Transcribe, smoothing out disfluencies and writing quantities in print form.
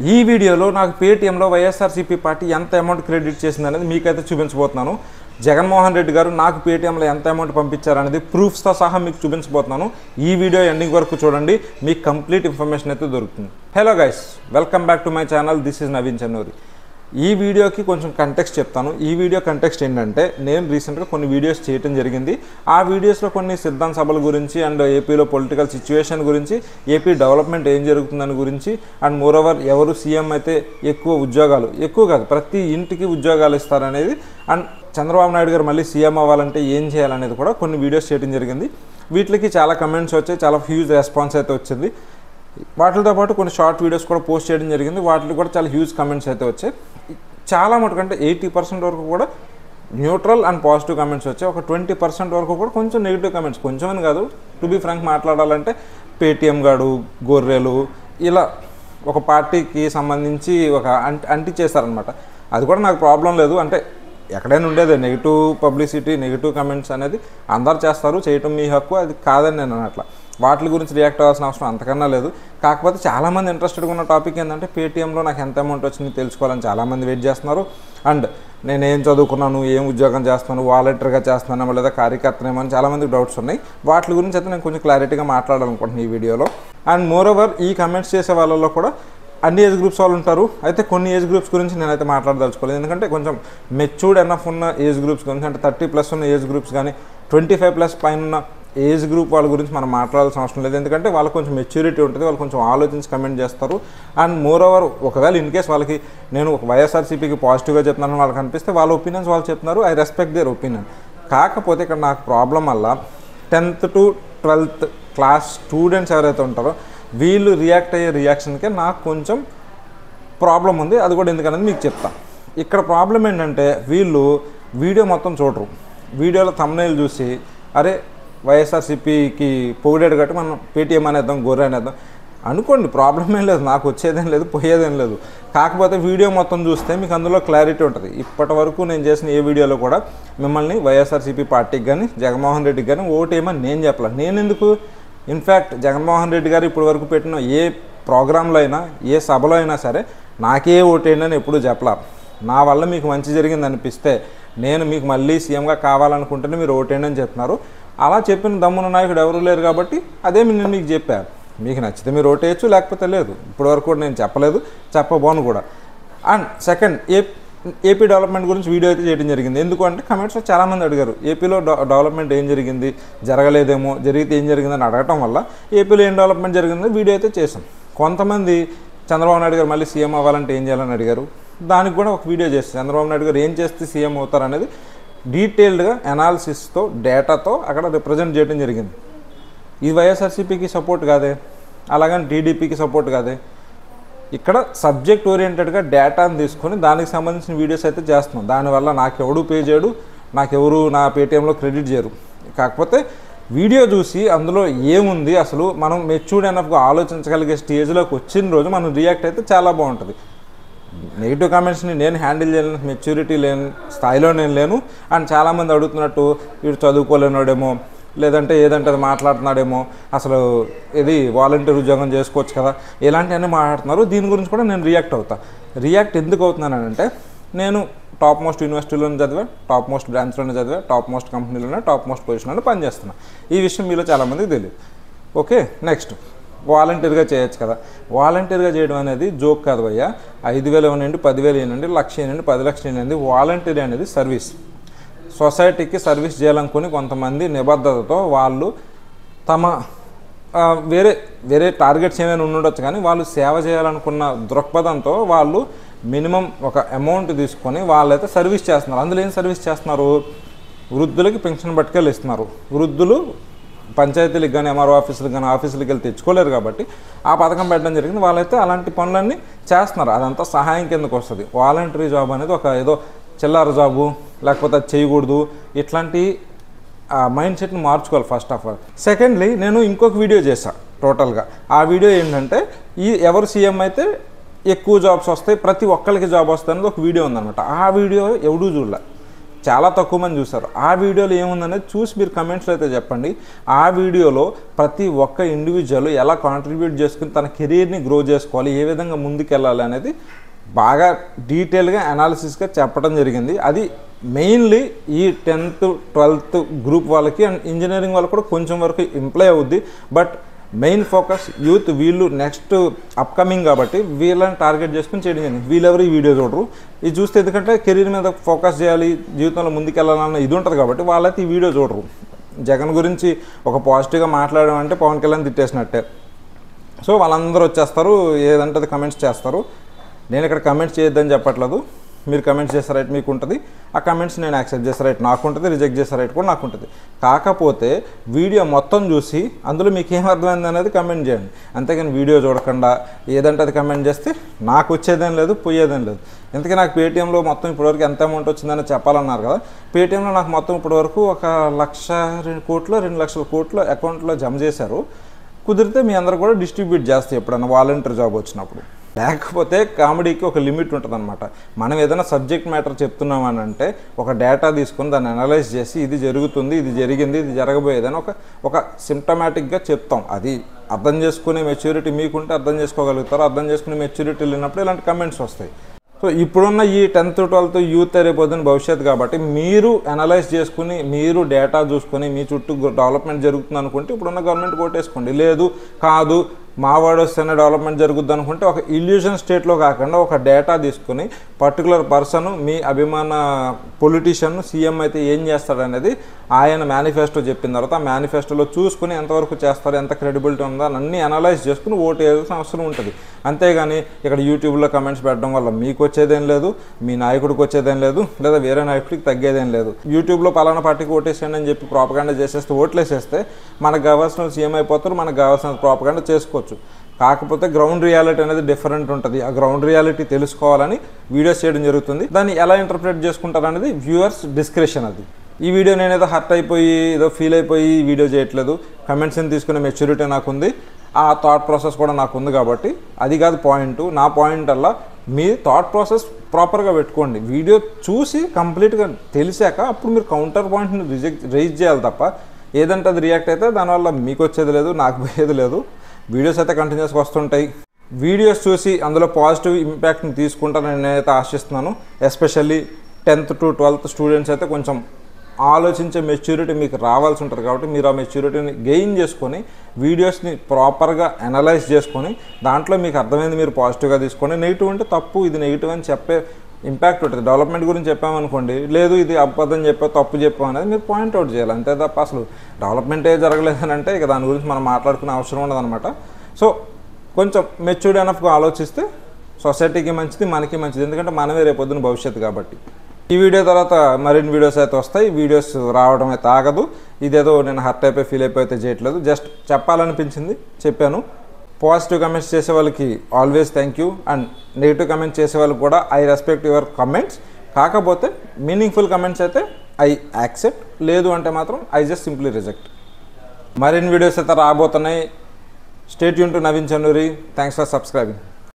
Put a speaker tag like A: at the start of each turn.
A: ఈ వీడియోలో నాకు పేటీఎంలో వైఎస్ఆర్సీపీ పార్టీ ఎంత అమౌంట్ క్రెడిట్ చేసిందనేది మీకైతే చూపించబోతున్నాను. జగన్మోహన్ రెడ్డి గారు నాకు పేటీఎంలో ఎంత అమౌంట్ పంపించారనేది ప్రూఫ్స్తో సహా మీకు చూపించబోతున్నాను. ఈ వీడియో ఎండింగ్ వరకు చూడండి, మీకు కంప్లీట్ ఇన్ఫర్మేషన్ అయితే దొరుకుతుంది. Hello guys, welcome back to my channel. This is Naveen Chennuri. ఈ వీడియోకి కొంచెం కంటెక్స్ట్ చెప్తాను. ఈ వీడియో కంటెక్స్ట్ ఏంటంటే, నేను రీసెంట్గా కొన్ని వీడియోస్ చేయడం జరిగింది. ఆ వీడియోస్లో కొన్ని సిద్ధాంత సభల గురించి అండ్ ఏపీలో పొలిటికల్ సిచ్యువేషన్ గురించి, ఏపీ డెవలప్మెంట్ ఏం జరుగుతుందని గురించి, అండ్ మోరోవర్ ఎవరు సీఎం అయితే ఎక్కువ కాదు ప్రతి ఇంటికి ఉద్యోగాలు ఇస్తారనేది, అండ్ చంద్రబాబు నాయుడు గారు మళ్ళీ సీఎం అవ్వాలంటే ఏం చేయాలనేది కూడా కొన్ని వీడియోస్ చేయడం జరిగింది. వీటికి చాలా కమెంట్స్ వచ్చాయి, చాలా హ్యూజ్ రెస్పాన్స్ అయితే వచ్చింది. వాటితో పాటు కొన్ని షార్ట్ వీడియోస్ కూడా పోస్ట్ చేయడం జరిగింది. వాటికి కూడా చాలా హ్యూజ్ కమెంట్స్ అయితే వచ్చాయి. చాలా మటుకంటే 80% వరకు కూడా న్యూట్రల్ అండ్ పాజిటివ్ కమెంట్స్ వచ్చాయి. ఒక 20% వరకు కూడా కొంచెం నెగిటివ్ కమెంట్స్, కొంచెం అని కాదు, టు బీ ఫ్రాంక్ మాట్లాడాలంటే పేటీఎం గాడు, గొర్రెలు, ఇలా ఒక పార్టీకి సంబంధించి ఒక అంటి చేస్తారనమాట. అది కూడా నాకు ప్రాబ్లం లేదు. అంటే ఎక్కడైనా ఉండేది నెగిటివ్ పబ్లిసిటీ, నెగిటివ్ కమెంట్స్ అనేది అందరు చేస్తారు, చేయటం మీ హక్కు, అది కాదని నేను అట్లా వాటి గురించి రియాక్ట్ అవ్వాల్సిన అవసరం అంతకన్నా లేదు. కాకపోతే చాలామంది ఇంట్రెస్టెడ్గా ఉన్న టాపిక్ ఏంటంటే, పేటీఎంలో నాకు ఎంత అమౌంట్ వచ్చింది తెలుసుకోవాలని చాలామంది వెయిట్ చేస్తున్నారు. అండ్ నేను ఏం చదువుకున్నాను, ఏం ఉద్యోగం చేస్తున్నాను, వాలంటీర్గా చేస్తున్నాను లేదా కార్యకర్తనేమో అని చాలామందికి డౌట్స్ ఉన్నాయి. వాటి గురించి అయితే నేను కొంచెం క్లారిటీగా మాట్లాడాలనుకుంటున్నాను ఈ వీడియోలో. అండ్ మోరోవర్ ఈ కమెంట్స్ చేసే వాళ్ళలో కూడా అన్ని ఏజ్ గ్రూప్స్ వాళ్ళు ఉంటారు. అయితే కొన్ని ఏజ్ గ్రూప్స్ గురించి నేనైతే మాట్లాడదలుచుకోలేదు, ఎందుకంటే కొంచెం మెచ్యూర్డ్ ఎనఫ్ ఉన్న ఏజ్ గ్రూప్స్ గురించి, అంటే 30+ ఉన్న ఏజ్ గ్రూప్స్ కానీ 25+ పైన ఉన్న ఏజ్ గ్రూప్ వాళ్ళ గురించి మనం మాట్లాడాల్సిన అవసరం లేదు. ఎందుకంటే వాళ్ళకి కొంచెం మెచ్యూరిటీ ఉంటుంది, వాళ్ళు కొంచెం ఆలోచించి కమెంట్ చేస్తారు. అండ్ మోరోవర్ ఒకవేళ ఇన్ కేస్ వాళ్ళకి నేను ఒక వైఎస్ఆర్సీపీకి పాజిటివ్గా చెప్తున్నాను వాళ్ళకి అనిపిస్తే వాళ్ళ ఒపీనియన్స్ వాళ్ళు చెప్తున్నారు, ఐ రెస్పెక్ట్ దేర్ ఒపీనియన్. కాకపోతే ఇక్కడ నాకు ప్రాబ్లం వల్ల 10th to 12th class students ఎవరైతే ఉంటారో వీళ్ళు రియాక్ట్ అయ్యే రియాక్షన్కే నాకు కొంచెం ప్రాబ్లం ఉంది. అది కూడా ఎందుకనేది మీకు చెప్తాను. ఇక్కడ ప్రాబ్లం ఏంటంటే, వీళ్ళు వీడియో మొత్తం చూడరు. వీడియోలో థంబ్నెయిల్ చూసి అరే వైఎస్ఆర్సీపీకి పొగిడేడు కట్టి మనం పేటీఎం అనేద్దాం, గొర్రె అనేద్దాం అనుకోండి, ప్రాబ్లం ఏం లేదు, నాకు వచ్చేదేం లేదు, పోయేదేం లేదు. కాకపోతే వీడియో మొత్తం చూస్తే మీకు అందులో క్లారిటీ ఉంటుంది. ఇప్పటి వరకు నేను చేసిన ఏ వీడియోలో కూడా మిమ్మల్ని వైఎస్ఆర్సీపీ పార్టీకి కానీ జగన్మోహన్ రెడ్డికి కానీ ఓటేయమని నేను చెప్పాలి. నేను ఎందుకు, ఇన్ఫ్యాక్ట్ జగన్మోహన్ రెడ్డి గారు ఇప్పటి వరకు పెట్టిన ఏ ప్రోగ్రాంలో అయినా, ఏ సభలో అయినా సరే నాకే ఓటేయండి అని ఎప్పుడూ చెప్పలా. నా వల్ల మీకు మంచి జరిగింది అనిపిస్తే, నేను మీకు మళ్ళీ సీఎంగా కావాలనుకుంటేనే మీరు ఓటేయండి అని చెప్తున్నారు. అలా చెప్పిన దమ్మున నాయకుడు ఎవరు లేరు కాబట్టి అదే నేను మీకు చెప్పాను. మీకు నచ్చితే మీరు ఓటేయచ్చు, లేకపోతే లేదు. ఇప్పటివరకు కూడా నేను చెప్పలేదు, చెప్పబోను కూడా. అండ్ సెకండ్, ఏపీ డెవలప్మెంట్ గురించి వీడియో అయితే చేయడం జరిగింది. ఎందుకు అంటే కమెంట్స్లో చాలామంది అడిగారు, ఏపీలో డెవలప్మెంట్ ఏం జరిగింది, జరగలేదేమో, జరిగితే ఏం జరిగిందని అడగటం వల్ల ఏపీలో ఏం డెవలప్మెంట్ జరిగిందని వీడియో అయితే చేశాం. కొంతమంది చంద్రబాబు నాయుడు గారు మళ్ళీ సీఎం అవ్వాలంటే ఏం చేయాలని అడిగారు. దానికి కూడా ఒక వీడియో చేస్తాను. చంద్రబాబు నాయుడు గారు ఏం చేస్తే సీఎం అవుతారనేది డీటెయిల్డ్గా అనాలిసిస్తో, డేటాతో అక్కడ రిప్రజెంట్ చేయడం జరిగింది. ఇది వైఎస్ఆర్సీపీకి సపోర్ట్ కాదే, అలాగని టీడీపీకి సపోర్ట్ కాదే. ఇక్కడ సబ్జెక్ట్ ఓరియంటెడ్గా డేటాను తీసుకొని దానికి సంబంధించిన వీడియోస్ అయితే చేస్తున్నాం. దానివల్ల నాకెవడు పే చేయడు, నాకెవరు నా పేటీఎంలో క్రెడిట్ చేయరు. కాకపోతే వీడియో చూసి అందులో ఏముంది, అసలు మనం మెచ్యూర్డ్ ఎనఫ్గా ఆలోచించగలిగే స్టేజ్లోకి వచ్చిన రోజు మనం రియాక్ట్ అయితే చాలా బాగుంటుంది. నెగిటివ్ కామెంట్స్ని నేను హ్యాండిల్ చేయలేను, మెచ్యూరిటీ లేని స్థాయిలో నేను లేను. అండ్ చాలామంది అడుగుతున్నట్టు వీడు చదువుకోలేనాడేమో, లేదంటే ఏదంటే అది మాట్లాడుతున్నాడేమో, అసలు ఇది వాలంటీర్ ఉద్యోగం చేసుకోవచ్చు కదా, ఇలాంటివన్నీ మాట్లాడుతున్నారు. దీని గురించి కూడా నేను రియాక్ట్ ఎందుకు అవుతున్నానంటే, నేను టాప్ మోస్ట్ యూనివర్సిటీలోనే చదివా, టాప్ మోస్ట్ బ్రాంచ్లోనే చదివా, టాప్ మోస్ట్ కంపెనీలోనే, టాప్ మోస్ట్ పొజిషన్లోనే పనిచేస్తున్నా. ఈ విషయం మీలో చాలామందికి తెలియదు. ఓకే, నెక్స్ట్, వాలంటీర్గా చేయొచ్చు కదా. వాలంటీర్గా చేయడం అనేది జోక్ కాదు భయ్యా. 5,000 ఇవ్వనండి, 10,000 ఇవ్వనండి, 1,00,000 ఇవ్వనండి, 10,00,000 ఇవ్వనండి. వాలంటీర్ అనేది సర్వీస్, సొసైటీకి సర్వీస్ చేయాలనుకుని కొంతమంది నిబద్ధతతో వాళ్ళు తమ వేరే టార్గెట్స్ ఏమైనా ఉండొచ్చు, కానీ వాళ్ళు సేవ చేయాలనుకున్న దృక్పథంతో వాళ్ళు మినిమం ఒక అమౌంట్ తీసుకొని వాళ్ళైతే సర్వీస్ చేస్తున్నారు. అందులో ఏం సర్వీస్ చేస్తున్నారు, వృద్ధులకి పెన్షన్ పట్టుకెళ్ళి ఇస్తున్నారు. వృద్ధులు పంచాయతీలకు కానీ ఎంఆర్ఓ ఆఫీసులకు కానీ ఆఫీసులకు వెళ్ళి తెచ్చుకోలేరు కాబట్టి ఆ పథకం పెట్టడం జరిగింది. వాళ్ళైతే అలాంటి పనులన్నీ చేస్తున్నారు. అదంతా సహాయం కిందకు వస్తుంది. వాలంటరీ జాబ్ అనేది ఒక ఏదో చిల్లర జాబు, లేకపోతే అది చేయకూడదు, ఇట్లాంటి మైండ్ సెట్ని మార్చుకోవాలి ఫస్ట్ ఆఫ్ ఆల్. సెకండ్లీ, నేను ఇంకొక వీడియో చేశాను టోటల్గా. ఆ వీడియో ఏంటంటే, ఎవరు సీఎం అయితే ఎక్కువ జాబ్స్ వస్తాయి, ప్రతి ఒక్కరికి జాబ్ వస్తుంది అనేది ఒక వీడియో ఉందన్నమాట. ఆ వీడియో ఎవడూ చూడలే. చాలా తక్కువ మంది చూసారు. ఆ వీడియోలో ఏముందనేది చూసి మీరు కమెంట్స్లో అయితే చెప్పండి. ఆ వీడియోలో ప్రతి ఒక్క ఇండివిజువల్ ఎలా కాంట్రిబ్యూట్ చేసుకుని తన కెరీర్ని గ్రో చేసుకోవాలి, ఏ విధంగా ముందుకెళ్ళాలి అనేది బాగా డీటెయిల్గా అనాలిసిస్గా చెప్పడం జరిగింది. అది మెయిన్లీ ఈ 10th 12th గ్రూప్ వాళ్ళకి అండ్ ఇంజనీరింగ్ వాళ్ళకి కూడా కొంచెం వరకు ఇంప్లై అవుద్ది. బట్ మెయిన్ ఫోకస్ యూత్, వీళ్ళు నెక్స్ట్ అప్కమింగ్ కాబట్టి వీళ్ళని టార్గెట్ చేసుకుని చేయడం జరిగింది. వీళ్ళెవరు ఈ వీడియో చూడరు. ఇది చూస్తే ఎందుకంటే కెరీర్ మీద ఫోకస్ చేయాలి, జీవితంలో ముందుకెళ్ళాలన్న ఇది ఉంటుంది కాబట్టి వాళ్ళైతే ఈ వీడియో చూడరు. జగన్ గురించి ఒక పాజిటివ్గా మాట్లాడమంటే పవన్ కళ్యాణ్ తిట్టేసినట్టే. సో వాళ్ళందరూ వచ్చేస్తారు, ఏదంటే అది కమెంట్స్ చేస్తారు. నేను ఇక్కడ కమెంట్స్ చేయొద్దని చెప్పట్లేదు. మీరు కమెంట్స్ చేసే రైట్ మీకు ఉంటుంది, ఆ కమెంట్స్ నేను యాక్సెప్ట్ చేసే రైట్ నాకు ఉంటుంది, రిజెక్ట్ చేసే రైట్ కూడా నాకు ఉంటుంది. కాకపోతే వీడియో మొత్తం చూసి అందులో మీకు ఏం అర్థమైంది అనేది కమెంట్ చేయండి. అంతేగాని వీడియో చూడకుండా ఏదంటే అది కమెంట్ చేస్తే నాకు వచ్చేదేం లేదు, పోయేదేం లేదు. ఎందుకంటే నాకు పేటీఎంలో మొత్తం ఇప్పటివరకు ఎంత అమౌంట్ వచ్చిందని చెప్పాలన్నారు కదా. పేటీఎంలో నాకు మొత్తం ఇప్పటివరకు 1,02 కోట్లు 2 లక్షల కోట్లు అకౌంట్లో జమ చేశారు. కుదిరితే మీ అందరూ కూడా డిస్ట్రిబ్యూట్ చేస్తే ఎప్పుడన్నా వాలంటీర్ జాబ్ వచ్చినప్పుడు. లేకపోతే కామెడీకి ఒక లిమిట్ ఉంటుంది అనమాట. మనం ఏదైనా సబ్జెక్ట్ మ్యాటర్ చెప్తున్నామని అంటే ఒక డేటా తీసుకొని దాన్ని అనలైజ్ చేసి ఇది జరుగుతుంది, ఇది జరిగింది, ఇది జరగబోయేదని ఒక సిమ్టమాటిక్గా చెప్తాం. అది అర్థం చేసుకునే మెచ్యూరిటీ మీకుంటే అర్థం చేసుకోగలుగుతారు. అర్థం చేసుకునే మెచ్యూరిటీ లేనప్పుడు ఇలాంటి కమెంట్స్ వస్తాయి. సో ఇప్పుడున్న ఈ 10th 12th యూత్ రేపొద్దున భవిష్యత్తు కాబట్టి మీరు అనలైజ్ చేసుకుని, మీరు డేటా చూసుకొని మీ చుట్టూ డెవలప్మెంట్ జరుగుతుంది అనుకుంటే ఇప్పుడున్న గవర్నమెంట్ కోటేసుకోండి. లేదు కాదు మావాడు వస్తేనే డెవలప్మెంట్ జరుగుద్ది అనుకుంటే ఒక ఇల్యూజన్ స్టేట్లో కాకుండా ఒక డేటా తీసుకుని పర్టికులర్ పర్సన్, మీ అభిమాన పొలిటీషియన్ సీఎం అయితే ఏం చేస్తాడనేది ఆయన మేనిఫెస్టో చెప్పిన తర్వాత ఆ మేనిఫెస్టోలో చూసుకుని ఎంతవరకు చేస్తారు, ఎంత క్రెడిబిలిటీ ఉందో అని అన్నీ అనలైజ్ చేసుకుని ఓటు వేయాల్సిన అవసరం ఉంటుంది. అంతేగాని ఇక్కడ యూట్యూబ్లో కమెంట్స్ పెట్టడం వల్ల మీకు వచ్చేదేం లేదు, మీ నాయకుడికి వచ్చేదేం లేదు, లేదా వేరే నాయకుడికి తగ్గేదేం లేదు. యూట్యూబ్లో పలానా పార్టీకి ఓటేసేయండి అని చెప్పి ప్రాపగాండా చేసేస్తే, ఓట్లేసేస్తే మనకు కావాల్సిన సీఎం అయిపోతారు, మనకు కావాల్సిన ప్రాపగాండా చేసుకోవచ్చు. కాకపోతే గ్రౌండ్ రియాలిటీ అనేది డిఫరెంట్ ఉంటుంది. ఆ గ్రౌండ్ రియాలిటీ తెలుసుకోవాలని వీడియోస్ చేయడం జరుగుతుంది. దాన్ని ఎలా ఇంటర్ప్రిట్ చేసుకుంటారు అనేది వ్యూవర్స్ డిస్క్రిప్షన్. అది ఈ వీడియో నేనేదో హర్ట్ అయిపోయి ఏదో ఫీల్ అయిపోయి వీడియో చేయట్లేదు. కమెంట్స్ని తీసుకునే మెచ్యూరిటీ నాకుంది, ఆ థాట్ ప్రాసెస్ కూడా నాకు ఉంది. కాబట్టి అది కాదు పాయింట్. నా పాయింట్ అలా మీ థాట్ ప్రాసెస్ ప్రాపర్గా పెట్టుకోండి. వీడియో చూసి కంప్లీట్గా తెలిసాక అప్పుడు మీరు కౌంటర్ పాయింట్ని రైజ్ చేయాలి తప్ప ఏదంటే అది రియాక్ట్ అయితే దానివల్ల మీకు వచ్చేది లేదు, నాకు పోయేది లేదు. వీడియోస్ అయితే కంటిన్యూస్గా వస్తుంటాయి. వీడియోస్ చూసి అందులో పాజిటివ్ ఇంపాక్ట్ని తీసుకుంటానని నేనైతే ఆశిస్తున్నాను. Especially 10th to 12th students అయితే కొంచెం ఆలోచించే మెచ్యూరిటీ మీకు రావాల్సి ఉంటుంది. కాబట్టి మీరు ఆ మెచ్యూరిటీని గెయిన్ చేసుకొని వీడియోస్ని ప్రాపర్గా అనలైజ్ చేసుకొని దాంట్లో మీకు అర్థమైంది మీరు పాజిటివ్గా తీసుకొని, నెగిటివ్ అంటే తప్పు ఇది నెగిటివ్ అని చెప్పే ఇంపాక్ట్ ఉంటుంది. డెవలప్మెంట్ గురించి చెప్పామనుకోండి, లేదు ఇది అబద్ధం చెప్పావు, తప్పు చెప్పావు అనేది మీరు పాయింట్అవుట్ చేయాలి. అంతే తప్ప అసలు డెవలప్మెంటే జరగలేదని అంటే ఇక దాని గురించి మనం మాట్లాడుకునే అవసరం ఉండదన్నమాట. సో కొంచెం మెచ్యూర్డ్ ఎనఫ్గా ఆలోచిస్తే సొసైటీకి మంచిది, మనకి మంచిది. ఎందుకంటే మనమే రేపొద్దున భవిష్యత్తు కాబట్టి. ఈ వీడియో తర్వాత మరిన్ని వీడియోస్ అయితే వస్తాయి. వీడియోస్ రావడం అయితే ఆగదు. ఇదేదో నేను హర్ట్ అయిపోయి ఫీల్ అయిపోతే చేయట్లేదు, జస్ట్ చెప్పాలనిపించింది చెప్పాను. పాజిటివ్ కమెంట్స్ చేసే వాళ్ళకి always thank you, and negative comments చేసే వాళ్ళకి కూడా ఐ రెస్పెక్ట్ యువర్ కమెంట్స్. కాకపోతే మీనింగ్ఫుల్ కమెంట్స్ అయితే ఐ యాక్సెప్ట్, లేదు అంటే మాత్రం ఐ జస్ట్ సింప్లీ రిజెక్ట్. మరిన్ని వీడియోస్ అయితే రాబోతున్నాయి. Stay tune to Naveen Chanduri. Thanks for subscribing.